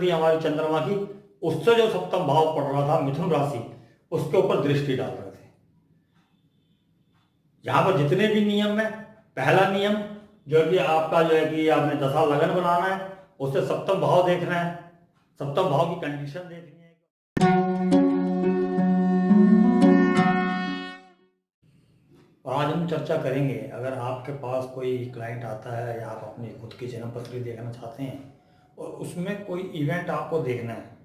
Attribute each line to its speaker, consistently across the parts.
Speaker 1: थी हमारी चंद्रमा की, उससे जो सप्तम भाव पड़ रहा था मिथुन राशि, उसके ऊपर दृष्टि डाल रहे थे। यहाँ पर जितने भी नियम है, पहला नियम जो है कि आपका जो है कि आपने दशा लगन बनाना है, उससे सप्तम भाव देखना है, सप्तम भाव की कंडीशन देखनी है। और आज हम चर्चा करेंगे, अगर आपके पास कोई क्लाइंट आता है या आप अपनी खुद की जन्म पत्री देखना चाहते हैं और उसमें कोई इवेंट आपको देखना है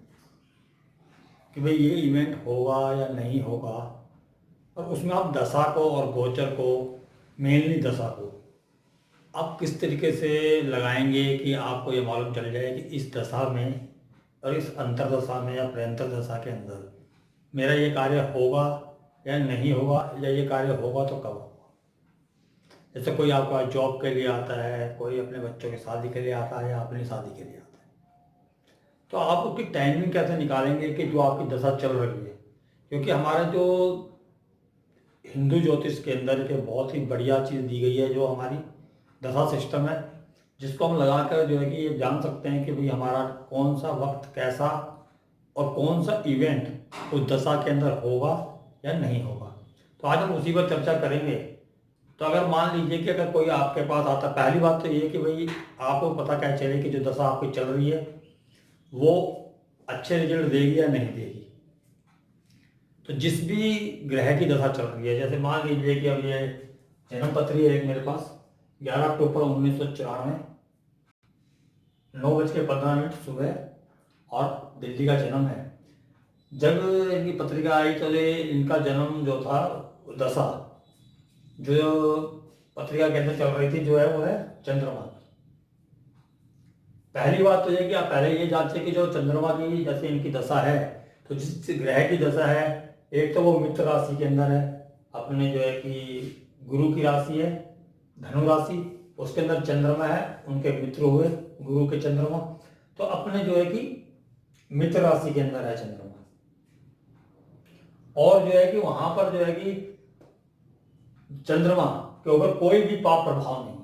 Speaker 1: कि भाई ये इवेंट होगा या नहीं होगा, और उसमें आप दशा को और गोचर को, मेनली दशा को आप किस तरीके से लगाएंगे कि आपको ये मालूम चल जाए कि इस दशा में और इस अंतरदशा में या प्रयंतर दशा के अंदर मेरा ये कार्य होगा या नहीं होगा, या ये कार्य होगा तो कब होगा। जैसे कोई आपका जॉब के लिए आता है, कोई अपने बच्चों की शादी के लिए आता है या अपनी शादी के लिए आता है, तो आप उसकी टाइमिंग कैसे निकालेंगे कि जो आपकी दशा चल रही है। क्योंकि हमारा जो हिंदू ज्योतिष के अंदर एक बहुत ही बढ़िया चीज़ दी गई है, जो हमारी दशा सिस्टम है, जिसको हम लगाकर जो है कि ये जान सकते हैं कि भाई हमारा कौन सा वक्त कैसा और कौन सा इवेंट उस दशा के अंदर होगा या नहीं होगा। तो आज हम उसी पर चर्चा करेंगे। तो अगर मान लीजिए कि अगर कोई आपके पास आता, पहली बात तो ये कि भाई आपको पता क्या चले कि जो दशा आपकी चल रही है वो अच्छे रिजल्ट देगी या नहीं देगी। तो जिस भी ग्रह की दशा चल रही है, जैसे मान लीजिए कि अब ये जन्म पत्री है मेरे पास 11 अक्टूबर 1994, 9:15 सुबह, और दिल्ली का जन्म है। जब इनकी पत्रिका आई तो इनका जन्म जो था, दशा जो पत्रिका के अंदर चल रही थी जो है वो है चंद्रमा। पहली बात तो ये कि आप पहले ये जानते कि जो चंद्रमा की जैसे इनकी दशा है, तो जिस ग्रह की दशा है, एक तो वो मित्र राशि के अंदर है, अपने जो है कि गुरु की राशि है धनु राशि, उसके अंदर चंद्रमा है, उनके मित्र हुए गुरु के चंद्रमा, तो अपने जो है कि मित्र राशि के अंदर है चंद्रमा। और जो है कि वहां पर जो है कि चंद्रमा के ऊपर कोई भी पाप प्रभाव नहीं है।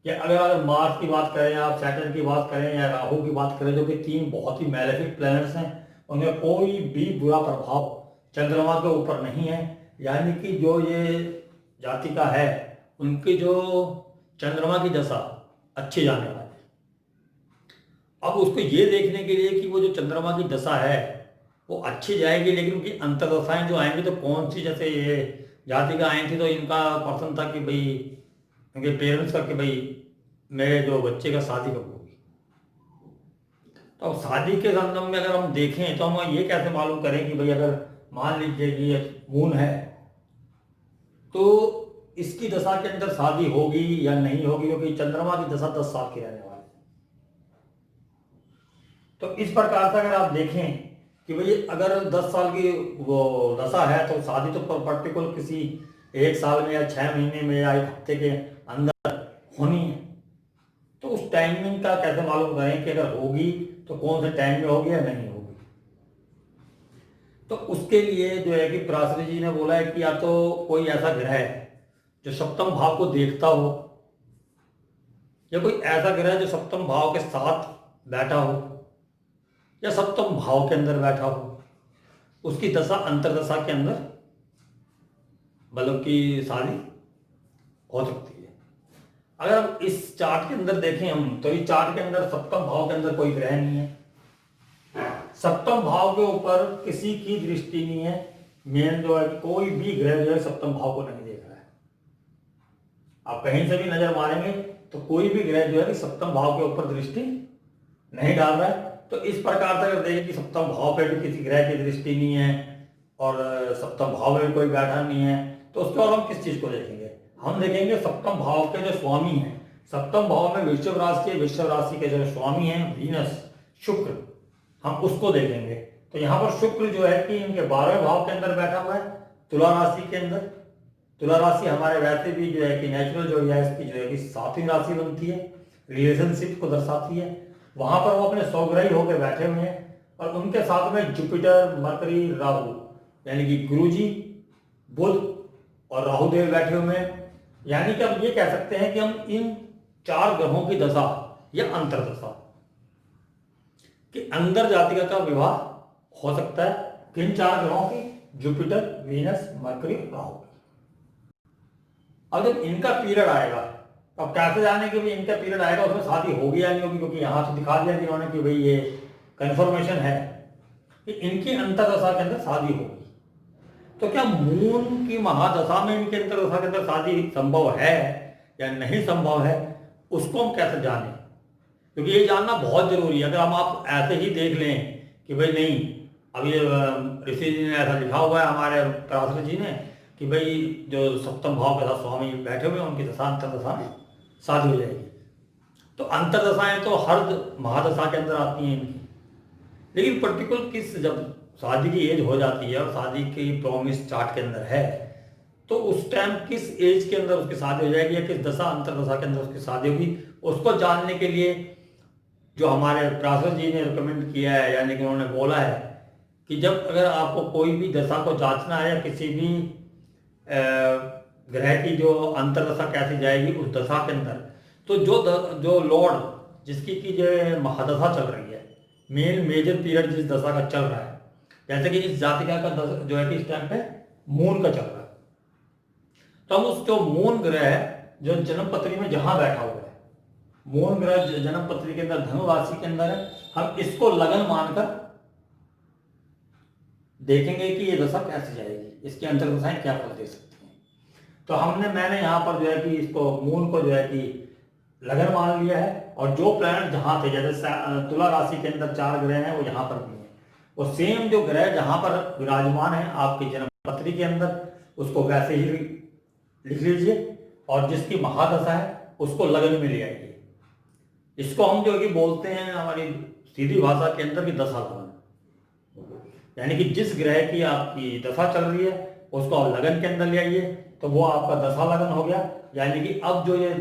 Speaker 1: कि अगर मार्स की बात करें, आप सैटर्न की बात करें या राहु की बात करें, जो कि 3 बहुत ही मैलेफिक प्लैनेट्स हैं, उनमें कोई भी बुरा प्रभाव चंद्रमा के ऊपर नहीं है। यानी कि जो ये जातिका है, उनकी जो चंद्रमा की दशा अच्छी जाने वाली है। अब उसको ये देखने के लिए कि वो जो चंद्रमा की दशा है वो अच्छी जाएगी, लेकिन उनकी अंतर्दशाएं जो आएंगी तो कौन सी, जैसे ये जातिका आई थी तो इनका पर्सन था कि भाई उनके पेरेंट्स का कि भाई मेरे जो बच्चे का शादी कब होगी। तो अब शादी के संदर्भ में अगर हम देखें तो हम ये कैसे मालूम करें कि भाई अगर मान लीजिए कि ये मून है तो इसकी दशा के अंदर शादी होगी या नहीं होगी, क्योंकि चंद्रमा की दशा 10 साल की रहने वाली है। तो इस प्रकार से अगर आप देखें कि भाई अगर 10 साल की वो दशा है तो शादी तो पर्टिकुलर किसी 1 साल में या 6 महीने में या 1 हफ्ते के अंदर होनी है। तो उस टाइमिंग का कैसे मालूम करें कि अगर होगी तो कौन से टाइम में होगी या नहीं होगी। तो उसके लिए जो है कि पराशर जी ने बोला है कि या तो कोई ऐसा ग्रह है जो सप्तम भाव को देखता हो, या कोई ऐसा ग्रह जो सप्तम भाव के साथ बैठा हो या सप्तम भाव के अंदर बैठा हो, उसकी दशा अंतरदशा के अंदर मतलब कि शादी हो सकती है। अगर हम इस चार्ट के अंदर देखें हम, तो इस चार्ट के अंदर सप्तम भाव के अंदर कोई ग्रह नहीं है, सप्तम भाव के ऊपर किसी की दृष्टि नहीं है। मेन जो है कोई भी ग्रह जो है सप्तम भाव को नहीं देख रहा है। आप कहीं से भी नजर मारेंगे तो कोई भी ग्रह जो है कि सप्तम भाव के ऊपर दृष्टि नहीं डाल रहा है। तो इस प्रकार से अगर देखें कि सप्तम भाव पे भी किसी ग्रह की दृष्टि नहीं है और सप्तम भाव में कोई बैठा नहीं है, तो उसके बाद हम किस चीज को देखेंगे, हम देखेंगे सप्तम भाव के जो स्वामी हैं। सप्तम भाव में वृषभ राशि है, वृषभ राशि के जो स्वामी हैं वीनस शुक्र, हम उसको देखेंगे। तो यहाँ पर शुक्र जो है कि इनके 12वें भाव के अंदर बैठा हुआ है, तुला राशि के अंदर। तुला राशि हमारे वैसे भी जो है कि नेचुरल जो है इसकी जो है कि 7वीं राशि बनती है, रिलेशनशिप को दर्शाती है। वहां पर वो अपने स्वग्रही होकर बैठे हुए हैं, और उनके साथ में जुपिटर, मरकरी, राहु, यानी कि गुरु जी, बुध और राहुदेव बैठे हुए हैं। यानी कि हम ये कह सकते हैं कि हम इन 4 ग्रहों की दशा या अंतरदशा कि अंदर जातिका का विवाह हो सकता है किन 4 ग्रहों की? Jupiter, Venus, mercury, Rahu. अब जब इनका पीरियड आएगा, अब कैसे जाने कि भाई इनका पीरियड आएगा उसमें शादी होगी या नहीं होगी, क्योंकि यहां तो दिखा दिया कि इन्होंने कि भाई ये कंफर्मेशन है कि इनकी अंतर्दशा के अंदर शादी होगी। तो क्या मून की महादशा में इनके अंतर्दशा के अंदर शादी संभव है या नहीं संभव है, उसको हम कैसे जाने? क्योंकि ये जानना बहुत जरूरी है। अगर हम आप ऐसे ही देख लें कि भाई नहीं, अब ये ऋषि जी ने ऐसा लिखा हुआ है हमारे पराशर जी ने कि भाई जो सप्तम भाव के साथ स्वामी बैठे हुए हैं उनकी दशा अंतर्दशा में शादी हो जाएगी। तो अंतर्दशाएं तो हर महादशा के अंदर आती हैं इनकी, लेकिन पर्टिकुलर किस, जब शादी की एज हो जाती है और शादी की प्रॉमिस चार्ट के अंदर है, तो उस टाइम किस एज के अंदर उसकी शादी हो जाएगी या किस दशा अंतर्दशा के अंदर उसकी शादी होगी, उसको जानने के लिए जो हमारे पराशर जी ने रिकमेंड किया है, यानी कि उन्होंने बोला है कि जब अगर आपको कोई भी दशा को जांचना है या किसी भी ग्रह की जो अंतर्दशा कैसी जाएगी उस दशा के अंदर, तो जो लॉर्ड जिसकी की जो महादशा चल रही है, मेन मेजर पीरियड जिस दशा का चल रहा है, जैसे कि इस जातिका का जो है कि इस टाइम पे मून का चल रहा है, तो हम उस जो मून ग्रह है जो जन्म पत्री में जहां बैठा हुआ है, मून ग्रह जन्म पत्री के अंदर धनु राशि के अंदर है, हम इसको लगन मानकर देखेंगे कि ये दशा कैसे जाएगी, इसकी अंतर्दशाएं क्या फल दे सकती हैं। तो मैंने यहाँ पर जो है कि इसको मून को जो है कि लगन मान लिया है, और जो प्लैनेट जहां थे, जैसे तुला राशि के अंदर 4 ग्रह हैं वो यहाँ पर भी हैं, वो सेम जो ग्रह जहां पर विराजमान है आपकी जन्म पत्री के अंदर, उसको वैसे ही लिख लीजिए, और जिसकी महादशा है उसको लगन में ले आइए। इसको हम जो कि बोलते हैं हमारी सीधी भाषा के अंदर की दशा लगन, यानी कि जिस ग्रह की आपकी दशा चल रही है उसको आप लगन के अंदर ले आइए, तो वो आपका दशा लगन हो गया। यानी कि अब जो ये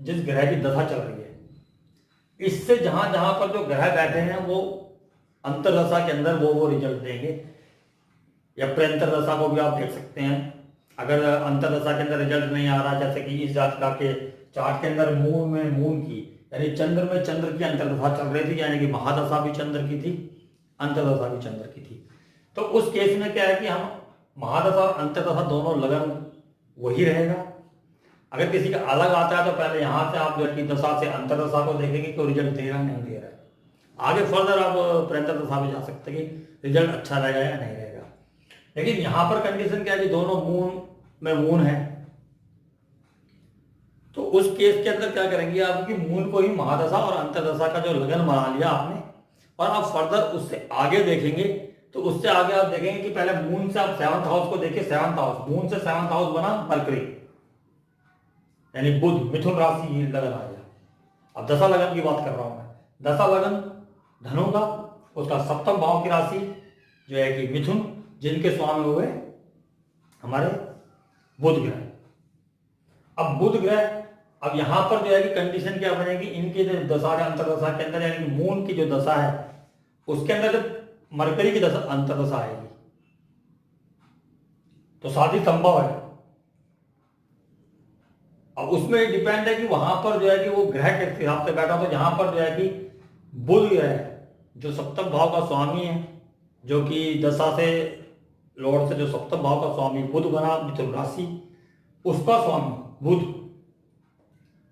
Speaker 1: जिस ग्रह की दशा चल रही है, इससे जहां जहां पर जो ग्रह बैठे हैं वो अंतर्दशा के अंदर वो रिजल्ट देंगे, या प्रंतर्दशा को भी आप देख सकते हैं। अगर अंतर्दशा के अंदर रिजल्ट नहीं आ रहा, जैसे कि इस जातिका के चार्ट के अंदर मून में मून की, यानी चंद्र में चंद्र की अंतर्दशा चल रही थी, यानी कि महादशा भी चंद्र की थी, अंतर्दशा भी चंद्र की थी, तो उस केस में क्या है कि हम महादशा और अंतर्दशा दोनों लगन वही रहेगा। अगर किसी का अलग आता है तो पहले यहां से आप जो है कि दशा से अंतर्दशा को देखेंगे कि रिजल्ट दे रहा है नहीं दे रहा है, आगे फर्दर आप प्रंतर्दशा में जा सकते हैं कि रिजल्ट अच्छा रहेगा या नहीं रहेगा। लेकिन यहां पर कंडीशन क्या है कि दोनों मून में मून है, तो उस केस के अंदर क्या करेंगे, आपकी मून को ही महादशा और अंतर्दशा का जो लगन बना लिया आपने, और आप फर्दर उससे आगे देखेंगे, तो उससे आगे आप देखेंगे कि पहले मून से आप 7th हाउस को देखिए, 7th हाउस, मून से 7th हाउस बना मरकरी, यानी बुध, मिथुन राशि लगन आ गया। अब दशा लगन की बात कर रहा हूं मैं, दशा लगन धनु का, उसका 7th भाव की राशि जो है कि मिथुन, जिनके स्वामी हुए हमारे बुध ग्रह। अब बुध ग्रह, अब यहां पर जो है कि कंडीशन क्या बनेगी, इनकी जो दशा है अंतर्दशा के अंदर, यानी मून की जो दशा है उसके अंदर जब मरकरी की दशा अंतर्दशा आएगी तो शादी संभव है। अब उसमें डिपेंड है कि वहां पर जो है कि वो ग्रह के हिसाब से बैठा, तो यहां पर जो है कि बुध ग्रह जो 7th भाव का स्वामी है, जो कि दशा से लॉर्ड से जो 7th भाव का स्वामी बुध बना मिथुन राशि, उसका स्वामी बुध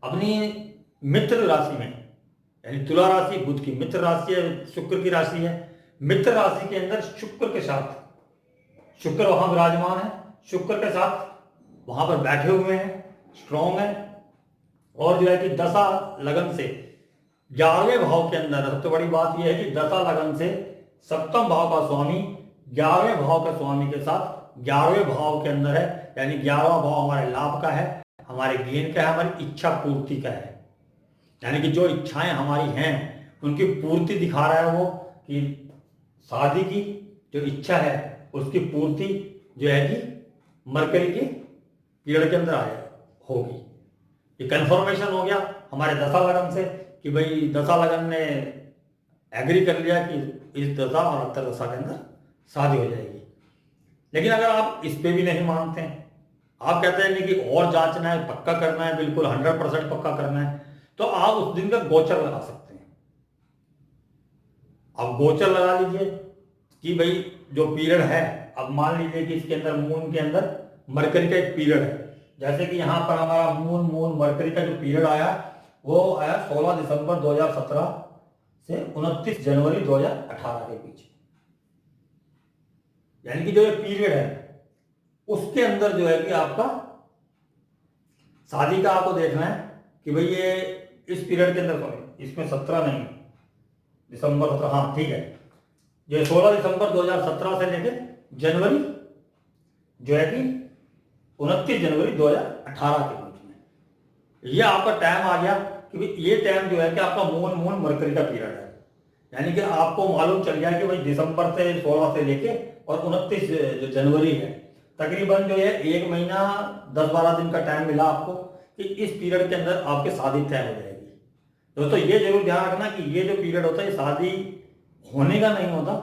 Speaker 1: अपनी मित्र राशि में, यानी तुला राशि बुध की मित्र राशि है, शुक्र की राशि है, मित्र राशि के अंदर शुक्र के साथ, शुक्र वहां विराजमान है, शुक्र के साथ वहां पर बैठे हुए हैं, स्ट्रॉन्ग है, और जो है कि दशा लगन से 11वें भाव के अंदर, सबसे बड़ी बात यह है कि दशा लगन से 7th भाव का स्वामी 11वें भाव के स्वामी के साथ 11वें भाव के अंदर है, यानी 11वां भाव हमारे लाभ का है, हमारे गेन का है, हमारी इच्छा पूर्ति का है, यानी कि जो इच्छाएं हमारी हैं उनकी पूर्ति दिखा रहा है वो, कि शादी की जो इच्छा है उसकी पूर्ति जो है कि मरकरी के पीरियड के अंदर होगी। ये कंफर्मेशन हो गया हमारे दशा लगन से कि भाई दशा लगन ने एग्री कर लिया कि इस दशा और अंतर्दशा के अंदर शादी हो जाएगी। लेकिन अगर आप इस पे भी नहीं मानते हैं, आप कहते हैं नहीं कि और जांचना है, पक्का करना है, बिल्कुल 100% पक्का करना है, तो आप उस दिन का गोचर लगा सकते हैं। अब गोचर लगा लीजिए कि भाई जो पीरियड है, अब मान लीजिए कि इसके अंदर मून के अंदर मरकरी का एक पीरियड है। जैसे कि यहाँ पर हमारा मून मून मरकरी का जो पीरियड आया वो आया 16 दिसंबर 2017 से 29 जनवरी 2018 के बीच। यानी कि जो ये पीरियड है उसके अंदर जो है कि आपका शादी का आपको देखना है कि भाई ये इस पीरियड के अंदर, सॉरी इसमें 17 नहीं, दिसंबर 17, हाँ ठीक है, ये 16 दिसंबर 2017 से लेकर जनवरी जो है कि 29 जनवरी 2018 के बीच में ये आपका टाइम आ गया कि भाई ये टाइम जो है कि आपका मून मून मरकरी का पीरियड है। यानी कि आपको मालूम चल गया कि भाई दिसंबर से 16 से लेके और 29 जो जनवरी है, तकरीबन जो है 1 महीना 10-12 दिन का टाइम मिला आपको कि इस पीरियड के अंदर आपकी शादी तय हो जाएगी। दोस्तों ये जरूर ध्यान रखना कि ये जो पीरियड होता है ये शादी होने का नहीं होता,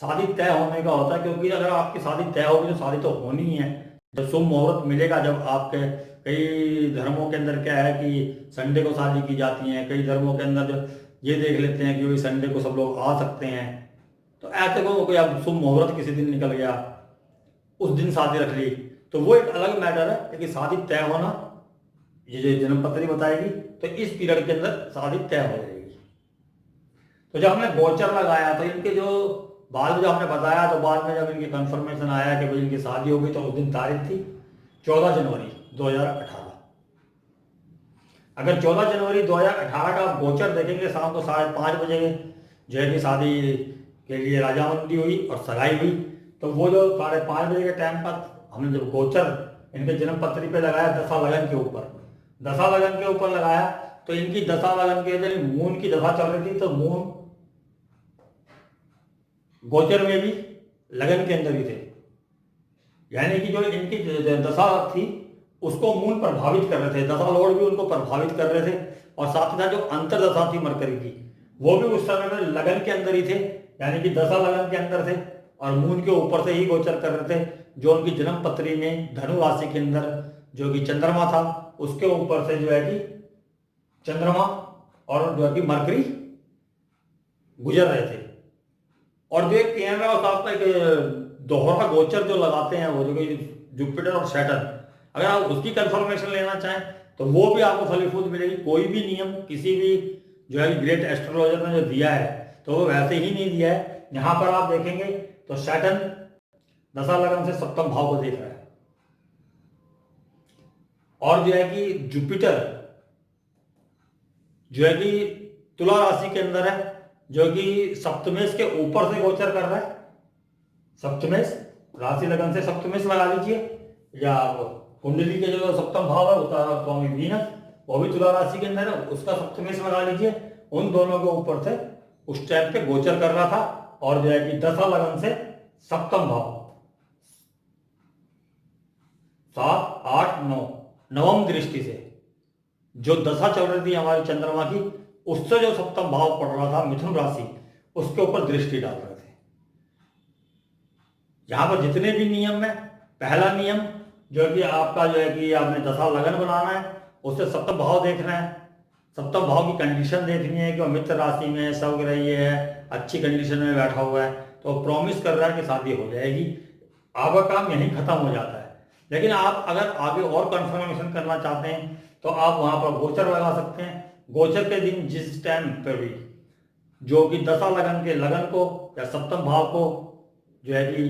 Speaker 1: शादी तय होने का होता है। क्योंकि अगर आपकी शादी तय होगी तो शादी तो होनी ही है। जब शुभ मुहूर्त मिलेगा, जब आपके कई धर्मों के अंदर क्या है कि संडे को शादी की जाती है, कई धर्मों के अंदर जो ये देख लेते हैं कि भाई संडे को सब लोग आ सकते हैं, तो ऐसे को कोई अब शुभ मुहूर्त किसी दिन निकल गया उस दिन शादी रख ली तो वो एक अलग मैटर है। लेकिन शादी तय होना ये जो जन्मपत्री बताएगी तो इस पीरियड के अंदर शादी तय हो जाएगी। तो जब हमने गोचर लगाया तो इनके जो बाद में जो हमने बताया, तो बाद में जब इनकी कंफर्मेशन आया कि भाई इनकी शादी होगी तो उस दिन तारीख थी 14 जनवरी 2018। अगर 14 जनवरी 2018 का गोचर देखेंगे शाम को 5:30 बजे जो है कि शादी के लिए राजामंदी हुई और सगाई हुई, तो वो जो 5:30 बजे के टाइम पर हमने जब गोचर इनके जन्म पत्री पे लगाया दशा लगन के ऊपर, दशा लगन के ऊपर लगाया तो इनकी दशा लगन के अंदर मून की दशा चल रही थी, तो मून गोचर में भी लगन के अंदर ही थे। यानी कि जो इनकी दशा थी उसको मून प्रभावित कर रहे थे, दशा लॉर्ड भी उनको प्रभावित कर रहे थे, और साथ ही साथ जो अंतर दशा थी मरकरी की वो भी उस समय में लगन के अंदर ही थे। यानी कि दशा लगन के अंदर थे और मून के ऊपर से ही गोचर कर रहे थे। जो उनकी जन्म पत्री में धनु राशि के अंदर जो कि चंद्रमा था उसके ऊपर से जो है कि चंद्रमा और जो है कि मरकरी गुजर रहे थे। और जो एक कैमरा और आपका एक दोहरा गोचर जो लगाते हैं वो जो कि जुपिटर और सैटर्न, अगर आप उसकी कंफर्मेशन लेना चाहें तो वो भी आपको फलीफूल मिलेगी। कोई भी नियम किसी भी जो है ग्रेट एस्ट्रोलॉजर ने जो दिया है तो वो वैसे ही नहीं दिया है। यहाँ पर आप देखेंगे तो सैटर्न दशा लगन से सप्तम भाव को देख रहा है, और जो है कि जुपिटर जो है कि तुला राशि के अंदर है, जो कि सप्तमेश के ऊपर से गोचर कर रहा है। सप्तमेश राशि लगन से सप्तमेश लगा लीजिए, या कुंडली के जो सप्तम भाव है उसका स्वामी वीनस वो भी तुला राशि के अंदर है, उसका सप्तमेश लगा लीजिए। उन दोनों के ऊपर से उस टाइम पे गोचर कर रहा था, और जो है कि दशा लगन से सप्तम भाव 7, 8, 9 नवम दृष्टि से जो दशा चल रही थी हमारी चंद्रमा की, उससे जो सप्तम भाव पड़ रहा था मिथुन राशि उसके ऊपर दृष्टि डाल रहे थे। यहां पर जितने भी नियम है, पहला नियम जो कि आपका जो है कि आपने दशा लगन बनाना है, उससे सप्तम भाव देखना है, सप्तम भाव की कंडीशन देखनी है कि वो मित्र राशि में सवग्रह है, अच्छी कंडीशन में बैठा हुआ है, तो प्रॉमिस कर रहा है कि शादी हो जाएगी। आपका काम यहीं खत्म हो जाता है। लेकिन आप अगर आगे और कंफर्मेशन करना चाहते हैं तो आप वहां पर गोचर लगा सकते हैं। गोचर के दिन जिस टाइम पर भी जो कि दशा लगन के लगन को या सप्तम भाव को जो है कि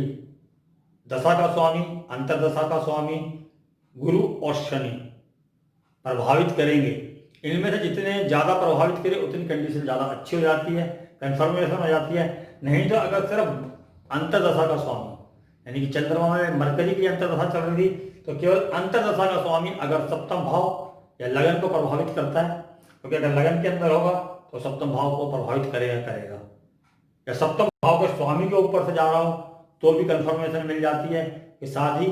Speaker 1: दशा का स्वामी, अंतरदशा का स्वामी गुरु और शनि प्रभावित करेंगे, इनमें से जितने ज़्यादा प्रभावित करें उतनी कंडीशन ज़्यादा अच्छी हो जाती है, कंफर्मेशन हो जाती है। नहीं तो अगर सिर्फ अंतरदशा का स्वामी यानी कि चंद्रमा में मरकरी की अंतरदशा चल रही थी तो केवल अंतरदशा का स्वामी अगर सप्तम भाव या लगन को प्रभावित करता है, क्योंकि अगर लगन के अंदर होगा तो सप्तम भाव को प्रभावित करेगा, या सप्तम भाव के स्वामी के ऊपर से जा रहा हूँ तो भी कंफर्मेशन मिल जाती है कि शादी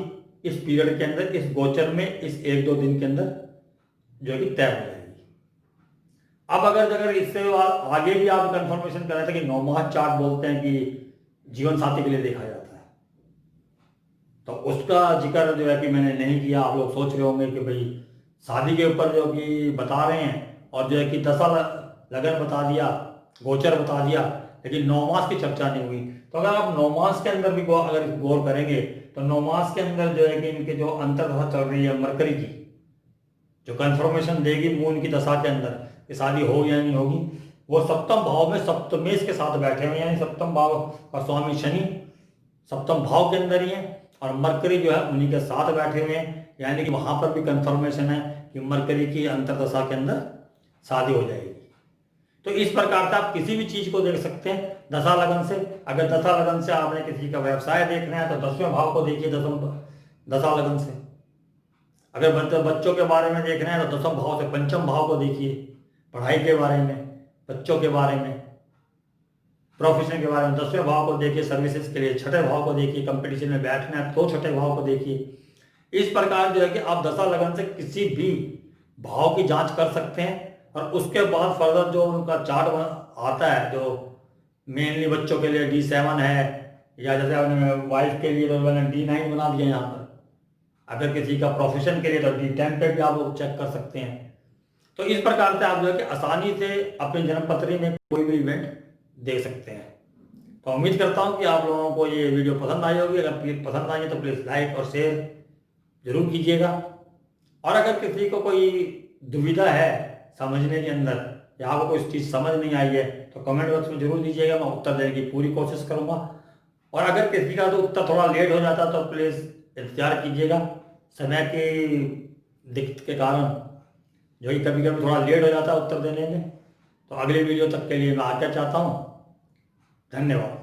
Speaker 1: इस पीरियड के अंदर, इस गोचर में, इस 1-2 दिन के अंदर जो कि तय हो जाएगी। अब अगर इससे आगे भी आप कंफर्मेशन कर रहे थे कि 9 माह चार्ट बोलते हैं कि जीवन साथी के लिए देखा जाता है, तो उसका जिक्र जो है कि मैंने नहीं किया। आप लोग सोच रहे होंगे कि भाई शादी के ऊपर जो कि बता रहे हैं और जो है कि दशा लगन बता दिया, गोचर बता दिया, लेकिन नौमास की चर्चा नहीं हुई। तो अगर आप नौमास के अंदर भी अगर गौर करेंगे तो नौमास के अंदर जो है कि इनके जो अंतर्दशा चल रही है मरकरी की, जो कंफर्मेशन देगी मून की दशा के अंदर कि शादी हो या नहीं होगी, वो सप्तम भाव में सप्तमेश के साथ बैठे हुए हैं। यानी सप्तम भाव का स्वामी शनि सप्तम भाव के अंदर ही है और मरकरी जो है उन्हीं के साथ बैठे हुए हैं। यानी कि वहां पर भी कंफर्मेशन है कि मरकरी की अंतर्दशा के अंदर शादी हो जाएगी। तो इस प्रकार से आप किसी भी चीज को देख सकते हैं दशा लगन से। अगर दशा लगन से आपने किसी का व्यवसाय देखना है तो 10वें भाव को देखिए दशा लगन से। अगर बच्चों के बारे में देखना है तो 10वें भाव से 5वें भाव को देखिए, पढ़ाई के बारे में, बच्चों के बारे में, प्रोफेशन के बारे में 10वें भाव को देखिए, सर्विसेज के लिए 6ठे भाव को देखिए, कंपटीशन में बैठना है तो 6ठे भाव को देखिए। इस प्रकार जो है कि आप दशा लगन से किसी भी भाव की जांच कर सकते हैं और उसके बाद फर्दर जो उनका चार्ट आता है, जो मेनली बच्चों के लिए D7 है, या जैसे आपने वाइफ के लिए तो मैंने D9 बना दिया यहाँ पर। अगर किसी का प्रोफेशन के लिए तो D10 पे भी आप लोग चेक कर सकते हैं। तो इस प्रकार से आप जो है कि आसानी से अपनी जन्मपत्री में कोई भी इवेंट देख सकते हैं। तो उम्मीद करता हूँ कि आप लोगों को ये वीडियो पसंद आई होगी। अगर पसंद आई है तो प्लीज़ लाइक और शेयर जरूर कीजिएगा। और अगर किसी को कोई दुविधा है समझने के अंदर या आपको कोई चीज़ समझ नहीं आई है तो कमेंट बॉक्स में जरूर दीजिएगा, मैं उत्तर देने की पूरी कोशिश करूँगा। और अगर किसी का तो उत्तर थोड़ा लेट हो जाता तो प्लीज़ इंतजार कीजिएगा, समय की दिक्कत के कारण जो कि कभी कभी थोड़ा लेट हो जाता है उत्तर देने में। तो अगली वीडियो तक के लिए मैं आज्ञा चाहता हूँ। धन्यवाद।